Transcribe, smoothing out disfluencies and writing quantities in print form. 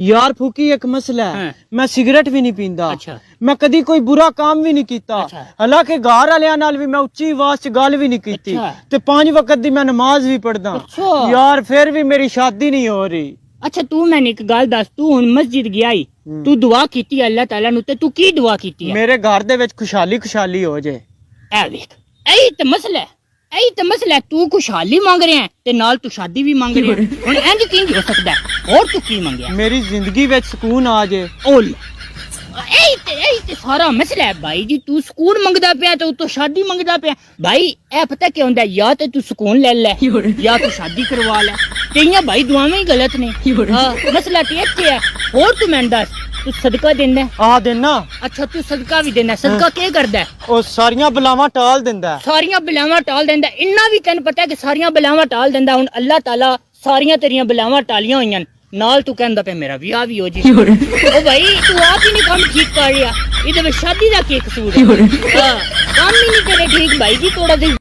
यार फूकी एक मसला है, हाँ। मैं सिगरेट भी नहीं पींदा। अच्छा। मैं कदी कोई बुरा काम भी नहीं कीता। अच्छा। हालांकि घर वालियां नाल भी मैं उच्ची आवाज च गल भी नहीं कीती अच्छा। ते 5 वक्त दी मैं नमाज भी पढ़दा। अच्छा। यार फिर भी मेरी शादी नहीं हो रही। अच्छा तू मैंने एक गल दस, तू हुन मस्जिद गया ही, तू दुआ कीती अल्लाह ताला नु, ते तू की दुआ कीती है? मेरे घर दे विच खुशहाली खुशहाली हो जाए। ए देख, यही ते मसला है, यही ते मसला है। तू खुशहाली मांग रहे हैं ते नाल तू शादी भी मांग रहे हैं। हुन इंज किंज हो सकदा है? और तू की मांगया? मेरी जिंदगी विच सुकून आ जाए। ओल यही ते सारा मसला है भाई जी। तू सुकून मंगदा पिया तो तू शादी मंगदा पिया। भाई ए पता क्या होंदा है, या ते तू सुकून ले ले या तू शादी करवा ले। तेरियां भाई दुआवें ही गलत ने। हां मसला ते इत्थे है। और तू मैंने दस, तू सदका देंदा है? आ देना। अच्छा तू सदका भी देना, सदका क्या करदा है? ओ सारियां बलावां टाल दिंदा है। सारियां बलावां टाल देंदा। इन्ना भी तैਨੂੰ पता है कि सारियां बलावां टाल देंदा। हुन अल्लाह ताला सारियां तेरियां बलावां टालियां होईयां नाल तू कहंदा पे मेरा विआह भी हो जी। ओ भाई तू आप ही नहीं काम ठीक कर रहा, इहदे विच शादी दा की कसूर है? हां काम ही नहीं करे ठीक भाई जी, थोड़ा सी